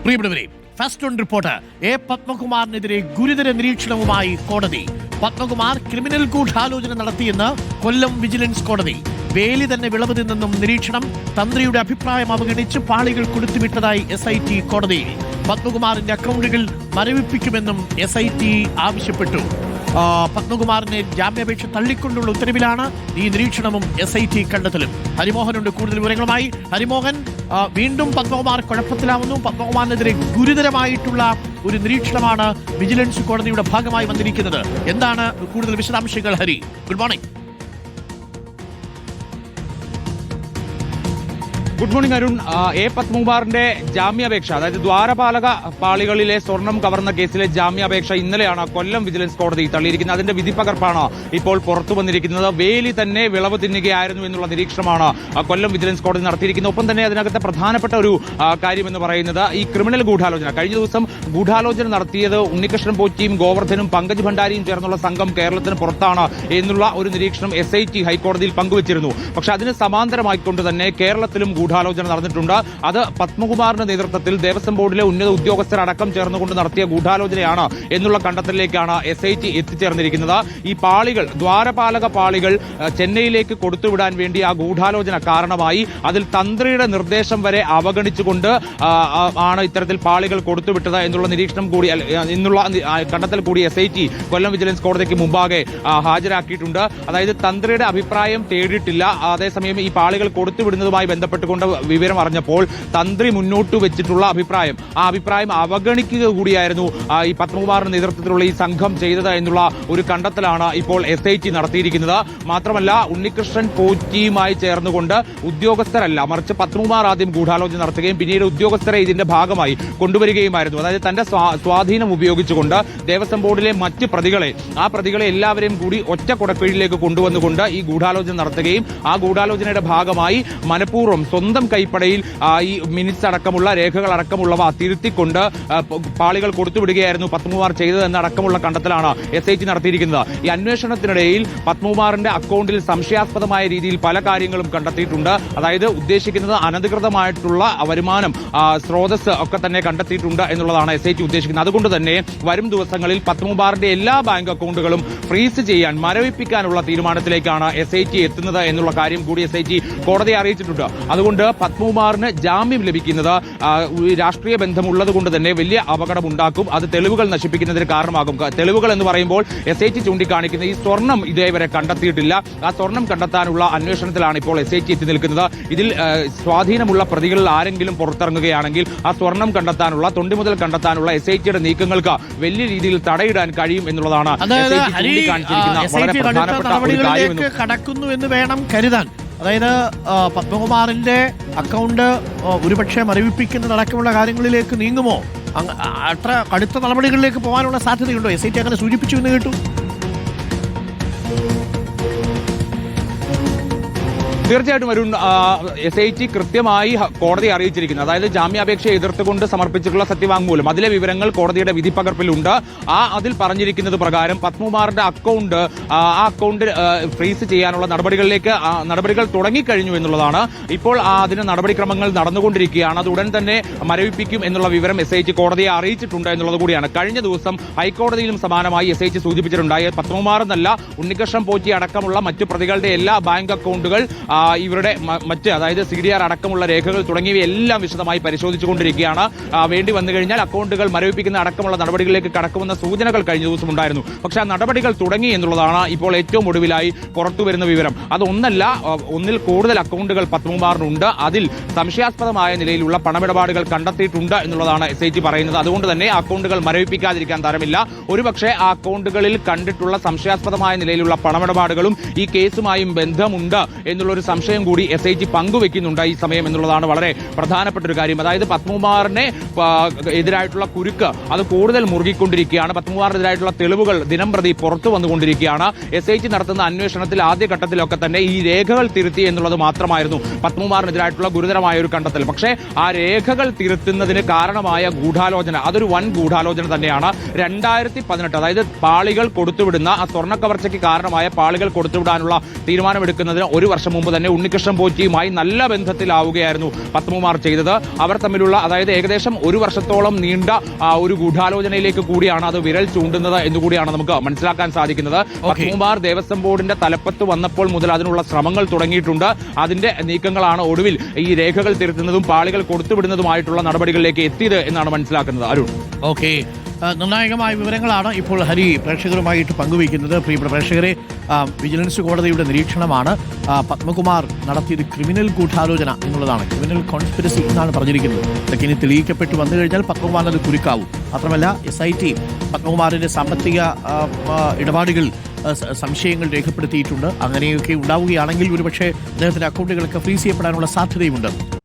പ്രിയപ്പെട്ടവരെ, first on report A പത്മകുമാറിനെതിരെ ഗുരുതര നിരീക്ഷണവുമായി കോടതി. പത്മകുമാർ ക്രിമിനൽ ഗൂഢാലോചന നടത്തിയെന്ന് കൊല്ലം വിജിലൻസ് കോടതി. വേലി തന്നെ വിളവ് നിന്നെന്നും നിരീക്ഷണം. തന്ത്രിയുടെ അഭിപ്രായം അവഗണിച്ച് പാളികൾ കൊടുത്തുവിട്ടതായി SIT കോടതിയിൽ. പത്മകുമാറിന്റെ അക്കൗണ്ടുകൾ മരവിപ്പിക്കുമെന്നും SIT ആവശ്യപ്പെട്ടു. പത്മകുമാറിനെ ജാമ്യാപേക്ഷ തള്ളിക്കൊണ്ടുള്ള ഉത്തരവിലാണ് ഈ നിരീക്ഷണവും SIT കണ്ടെത്തലും. ഹരിമോഹനുണ്ട് കൂടുതൽ വിവരങ്ങളുമായി. ഹരിമോഹൻ, വീണ്ടും പത്മകുമാർ കുഴപ്പത്തിലാവുന്നു. പത്മകുമാറിനെതിരെ ഗുരുതരമായിട്ടുള്ള ഒരു നിരീക്ഷണമാണ് വിജിലൻസ് കോടതിയുടെ ഭാഗമായി വന്നിരിക്കുന്നത്. എന്താണ് കൂടുതൽ വിശദാംശങ്ങൾ? Hari, good morning. Good morning Arun. A പത്മകുമാറിന്റെ ജാമ്യാപേക്ഷ, അതായത് ദ്വാരപാലക പാളികളിലെ സ്വർണം കവർന്ന കേസിലെ ജാമ്യാപേക്ഷ ഇന്നലെയാണ് കൊല്ലം വിജിലൻസ് കോടതി തള്ളിയിരിക്കുന്നത്. അതിന്റെ വിധിപ്പകർപ്പാണ് ഇപ്പോൾ പുറത്തു വന്നിരിക്കുന്നത്. വേലി തന്നെ വിളവ് തിന്നുകയായിരുന്നു എന്നുള്ള നിരീക്ഷണമാണ് കൊല്ലം വിജിലൻസ് കോടതി നടത്തിയിരിക്കുന്നത്. ഒപ്പം തന്നെ അതിനകത്തെ പ്രധാനപ്പെട്ട ഒരു കാര്യം എന്ന് പറയുന്നത് ഈ ക്രിമിനൽ ഗൂഢാലോചന. കഴിഞ്ഞ ദിവസം ഗൂഢാലോചന നടത്തിയത് ഉണ്ണികൃഷ്ണൻ പോറ്റിയും ഗോവർദ്ധനും പങ്കജ് ഭണ്ഡാരിയും ചേർന്നുള്ള സംഘം കേരളത്തിന് പുറത്താണ് എന്നുള്ള ഒരു നിരീക്ഷണം SIT ഹൈക്കോടതിയിൽ പങ്കുവച്ചിരുന്നു. പക്ഷെ അതിന് സമാന്തരമായിക്കൊണ്ട് തന്നെ കേരളത്തിലും ഗൂഢാലോചന നടന്നിട്ടുണ്ട്. അത് പത്മകുമാറിന്റെ നേതൃത്വത്തിൽ ദേവസ്വം ബോർഡിലെ ഉന്നത ഉദ്യോഗസ്ഥരടക്കം ചേർന്നുകൊണ്ട് നടത്തിയ ഗൂഢാലോചനയാണ് എന്നുള്ള കണ്ടെത്തലിലേക്കാണ് SIT എത്തിച്ചേർന്നിരിക്കുന്നത്. ഈ പാളികൾ, ദ്വാരപാലക പാളികൾ ചെന്നൈയിലേക്ക് കൊടുത്തുവിടാൻ വേണ്ടി ആ ഗൂഢാലോചന കാരണമായി. അതിൽ തന്ത്രിയുടെ നിർദ്ദേശം വരെ അവഗണിച്ചുകൊണ്ട് ആണ് ഇത്തരത്തിൽ പാളികൾ കൊടുത്തുവിട്ടത് എന്നുള്ള നിരീക്ഷണം കൂടി, എന്നുള്ള കണ്ടെത്തൽ കൂടി SIT കൊല്ലം വിജിലൻസ് കോടതിക്ക് മുമ്പാകെ ഹാജരാക്കിയിട്ടുണ്ട്. അതായത് തന്ത്രിയുടെ അഭിപ്രായം തേടിയിട്ടില്ല. അതേസമയം ഈ പാളികൾ കൊടുത്തുവിടുന്നതുമായി ബന്ധപ്പെട്ടുകൊണ്ട് വിവരം അറിഞ്ഞപ്പോൾ തന്ത്രി മുന്നോട്ട് വെച്ചിട്ടുള്ള അഭിപ്രായം, ആ അഭിപ്രായം അവഗണിക്കുക കൂടിയായിരുന്നു ഈ പത്മകുമാറിന്റെ നേതൃത്വത്തിലുള്ള ഈ സംഘം ചെയ്തത് എന്നുള്ള ഒരു കണ്ടെത്തലാണ് ഇപ്പോൾ SIT നടത്തിയിരിക്കുന്നത്. മാത്രമല്ല, ഉണ്ണികൃഷ്ണൻ പോറ്റിയുമായി ചേർന്നുകൊണ്ട് ഉദ്യോഗസ്ഥരല്ല, മറിച്ച് പത്മകുമാർ ആദ്യം ഗൂഢാലോചന നടത്തുകയും പിന്നീട് ഉദ്യോഗസ്ഥരെ ഇതിന്റെ ഭാഗമായി കൊണ്ടുവരികയുമായിരുന്നു. അതായത് തന്റെ സ്വാധീനം ഉപയോഗിച്ചുകൊണ്ട് ദേവസ്വം ബോർഡിലെ മറ്റ് പ്രതികളെ, ആ പ്രതികളെ എല്ലാവരെയും കൂടി ഒറ്റ കുടക്കീഴിലേക്ക് കൊണ്ടുവന്നുകൊണ്ട് ഈ ഗൂഢാലോചന നടത്തുകയും ആ ഗൂഢാലോചനയുടെ ഭാഗമായി മനഃപൂർവ്വം സ്വന്തം കൈപ്പടയിൽ ഈ മിനിറ്റ്സ് അടക്കമുള്ള രേഖകൾ അടക്കമുള്ളവ തിരുത്തിക്കൊണ്ട് പാളികൾ കൊടുത്തുവിടുകയായിരുന്നു പത്മകുമാർ ചെയ്തതെന്നടക്കമുള്ള കണ്ടെത്തലാണ് SIT നടത്തിയിരിക്കുന്നത്. ഈ അന്വേഷണത്തിനിടയിൽ പത്മകുമാറിന്റെ അക്കൗണ്ടിൽ സംശയാസ്പദമായ രീതിയിൽ പല കാര്യങ്ങളും കണ്ടെത്തിയിട്ടുണ്ട്. അതായത് ഉദ്ദേശിക്കുന്നത് അനധികൃതമായിട്ടുള്ള വരുമാനം, സ്രോതസ് ഒക്കെ തന്നെ കണ്ടെത്തിയിട്ടുണ്ട് എന്നുള്ളതാണ് SIT ഉദ്ദേശിക്കുന്നത്. അതുകൊണ്ട് തന്നെ വരും ദിവസങ്ങളിൽ പത്മകുമാറിന്റെ എല്ലാ ബാങ്ക് അക്കൗണ്ടുകളും ഫ്രീസ് ചെയ്യാൻ, മരവിപ്പിക്കാനുള്ള തീരുമാനത്തിലേക്കാണ് SIT എത്തുന്നത് എന്നുള്ള കാര്യം കൂടി SIT കോടതിയെ അറിയിച്ചിട്ടുണ്ട്. അതുകൊണ്ട് പത്മകുമാറിന് ജാമ്യം ലഭിക്കുന്നത് രാഷ്ട്രീയ ബന്ധമുള്ളത് കൊണ്ട് തന്നെ വലിയ അപകടമുണ്ടാക്കും. അത് തെളിവുകൾ നശിപ്പിക്കുന്നതിന് കാരണമാകും. തെളിവുകൾ എന്ന് പറയുമ്പോൾ SIT ചൂണ്ടിക്കാണിക്കുന്ന ഈ സ്വർണം ഇതേവരെ കണ്ടെത്തിയിട്ടില്ല. ആ സ്വർണം കണ്ടെത്താനുള്ള അന്വേഷണത്തിലാണ് ഇപ്പോൾ SIT എത്തി നിൽക്കുന്നത്. ഇതിൽ സ്വാധീനമുള്ള പ്രതികളിൽ ആരെങ്കിലും പുറത്തിറങ്ങുകയാണെങ്കിൽ ആ സ്വർണം കണ്ടെത്താനുള്ള, തൊണ്ടി മുതൽ കണ്ടെത്താനുള്ള SITയുടെ നീക്കങ്ങൾക്ക് വലിയ രീതിയിൽ തടയിടാൻ കഴിയും എന്നുള്ളതാണ് ചൂണ്ടിക്കാണിച്ചിരിക്കുന്ന വളരെ പ്രധാനപ്പെട്ട ഒരു കാര്യം കടക്കുന്നു എന്ന് വേണം കരുതാൻ. അതായത് പത്മകുമാറിന്റെ അക്കൗണ്ട് ഒരുപക്ഷെ മരവിപ്പിക്കുന്നതടക്കമുള്ള കാര്യങ്ങളിലേക്ക് നീങ്ങുമോ? അത്ര കടുത്ത നടപടികളിലേക്ക് പോകാനുള്ള സാധ്യതയുണ്ടോ? SIT അങ്ങനെ സൂചിപ്പിച്ചു എന്ന് കേട്ടു. തീർച്ചയായിട്ടും അരുൺ, SIT കൃത്യമായി കോടതിയെ അറിയിച്ചിരിക്കുന്നത്, അതായത് ജാമ്യാപേക്ഷയെ എതിർത്തുകൊണ്ട് സമർപ്പിച്ചിട്ടുള്ള സത്യവാങ്മൂലം, അതിലെ വിവരങ്ങൾ കോടതിയുടെ വിധിപ്പകർപ്പിലുണ്ട്. അതിൽ പറഞ്ഞിരിക്കുന്നത് പ്രകാരം പത്മകുമാറിന്റെ അക്കൗണ്ട് ഫ്രീസ് ചെയ്യാനുള്ള നടപടികൾ തുടങ്ങിക്കഴിഞ്ഞു എന്നുള്ളതാണ്. ഇപ്പോൾ അതിന് നടപടിക്രമങ്ങൾ നടന്നുകൊണ്ടിരിക്കുകയാണ്. അത് ഉടൻ തന്നെ മരവിപ്പിക്കും എന്നുള്ള വിവരം SIT കോടതിയെ അറിയിച്ചിട്ടുണ്ട് എന്നുള്ളത് കൂടിയാണ്. കഴിഞ്ഞ ദിവസം ഹൈക്കോടതിയിലും സമാനമായി SIT സൂചിപ്പിച്ചിട്ടുണ്ടായി. പത്മകുമാർ എന്നല്ല, ഉണ്ണികൃഷ്ണൻ പോറ്റി അടക്കമുള്ള മറ്റു പ്രതികളുടെ എല്ലാ ബാങ്ക് അക്കൗണ്ടുകൾ, ഇവരുടെ മറ്റ്, അതായത് CDR അടക്കമുള്ള രേഖകൾ തുടങ്ങിയവയെല്ലാം വിശദമായി പരിശോധിച്ചുകൊണ്ടിരിക്കുകയാണ്. വേണ്ടി വന്നു കഴിഞ്ഞാൽ അക്കൗണ്ടുകൾ മരവിപ്പിക്കുന്ന അടക്കമുള്ള നടപടികളിലേക്ക് കടക്കുമെന്ന സൂചനകൾ കഴിഞ്ഞ ദിവസം ഉണ്ടായിരുന്നു. പക്ഷേ ആ നടപടികൾ തുടങ്ങി എന്നുള്ളതാണ് ഇപ്പോൾ ഏറ്റവും ഒടുവിലായി പുറത്തുവരുന്ന വിവരം. അതൊന്നല്ല, ഒന്നിൽ കൂടുതൽ അക്കൗണ്ടുകൾ പത്മകുമാറിനുണ്ട്. അതിൽ സംശയാസ്പദമായ നിലയിലുള്ള പണമിടപാടുകൾ കണ്ടെത്തിയിട്ടുണ്ട് എന്നുള്ളതാണ് SIT പറയുന്നത്. അതുകൊണ്ട് തന്നെ അക്കൗണ്ടുകൾ മരവിപ്പിക്കാതിരിക്കാൻ തരമില്ല. ഒരുപക്ഷെ ആ അക്കൗണ്ടുകളിൽ കണ്ടിട്ടുള്ള സംശയാസ്പദമായ നിലയിലുള്ള പണമിടപാടുകളും ഈ കേസുമായും ബന്ധമുണ്ട് എന്നുള്ളൊരു സംശയം കൂടി SIT പങ്കുവെക്കുന്നുണ്ട് ഈ സമയം എന്നുള്ളതാണ് വളരെ പ്രധാനപ്പെട്ട ഒരു കാര്യം. അതായത് പത്മകുമാറിനെ എതിരായിട്ടുള്ള കുരുക്ക് അത് കൂടുതൽ മുറുകിക്കൊണ്ടിരിക്കുകയാണ്. പത്മകുമാറിനെതിരായിട്ടുള്ള തെളിവുകൾ ദിനംപ്രതി പുറത്തു വന്നുകൊണ്ടിരിക്കുകയാണ്. SIT നടത്തുന്ന അന്വേഷണത്തിൽ ആദ്യഘട്ടത്തിലൊക്കെ തന്നെ ഈ രേഖകൾ തിരുത്തി എന്നുള്ളത് മാത്രമായിരുന്നു പത്മകുമാറിനെതിരായിട്ടുള്ള ഗുരുതരമായ ഒരു കണ്ടെത്തൽ. പക്ഷേ ആ രേഖകൾ തിരുത്തുന്നതിന് കാരണമായ ഗൂഢാലോചന, അതൊരു വൻ ഗൂഢാലോചന തന്നെയാണ്. 2018, അതായത് പാളികൾ കൊടുത്തുവിടുന്ന, ആ സ്വർണ്ണ കവർച്ചയ്ക്ക് കാരണമായ പാളികൾ കൊടുത്തുവിടാനുള്ള തീരുമാനമെടുക്കുന്നതിന് ഒരു വർഷം മുമ്പ് തന്നെ തന്നെ ഉണ്ണികൃഷ്ണൻ പോറ്റിയുമായി നല്ല ബന്ധത്തിലാവുകയായിരുന്നു പത്മകുമാർ ചെയ്തത്. അവർ തമ്മിലുള്ള അതായത് ഏകദേശം 1 വർഷത്തോളം നീണ്ട ഒരു ഗൂഢാലോചനയിലേക്ക് കൂടിയാണ് അത് വിരൽ ചൂണ്ടുന്നത് എന്നുകൂടിയാണ് നമുക്ക് മനസ്സിലാക്കാൻ സാധിക്കുന്നത്. പത്മകുമാർ ദേവസ്വം ബോർഡിന്റെ തലപ്പത്ത് വന്നപ്പോൾ മുതൽ അതിനുള്ള ശ്രമങ്ങൾ തുടങ്ങിയിട്ടുണ്ട്. അതിന്റെ നീക്കങ്ങളാണ് ഒടുവിൽ ഈ രേഖകൾ തിരുത്തുന്നതും പാളികൾ കൊടുത്തുവിടുന്നതുമായിട്ടുള്ള നടപടികളിലേക്ക് എത്തിയത് എന്നാണ് മനസ്സിലാക്കുന്നത്. അരുൺ, ഓക്കെ, നിർണായകമായ വിവരങ്ങളാണ് ഇപ്പോൾ ഹരി പ്രേക്ഷകരുമായിട്ട് പങ്കുവയ്ക്കുന്നത്. പ്രിയപ്പെട്ട പ്രേക്ഷകരെ, വിജിലൻസ് കോടതിയുടെ നിരീക്ഷണമാണ് പത്മകുമാർ നടത്തിയത് ക്രിമിനൽ ഗൂഢാലോചന എന്നുള്ളതാണ്. ക്രിമിനൽ കോൺസ്പിരസി എന്നാണ് പറഞ്ഞിരിക്കുന്നത്. ഇതൊക്കെ ഇനി തെളിയിക്കപ്പെട്ട് വന്നു കഴിഞ്ഞാൽ പത്മകുമാറിന് അത് കുരുക്കാവും. മാത്രമല്ല SIT പത്മകുമാറിന്റെ സാമ്പത്തിക ഇടപാടുകൾ സംശയങ്ങൾ രേഖപ്പെടുത്തിയിട്ടുണ്ട്. അങ്ങനെയൊക്കെ ഉണ്ടാവുകയാണെങ്കിൽ ഒരുപക്ഷെ അദ്ദേഹത്തിന്റെ അക്കൗണ്ടുകളൊക്കെ ഫ്രീസ് ചെയ്യപ്പെടാനുള്ള സാധ്യതയുമുണ്ട്.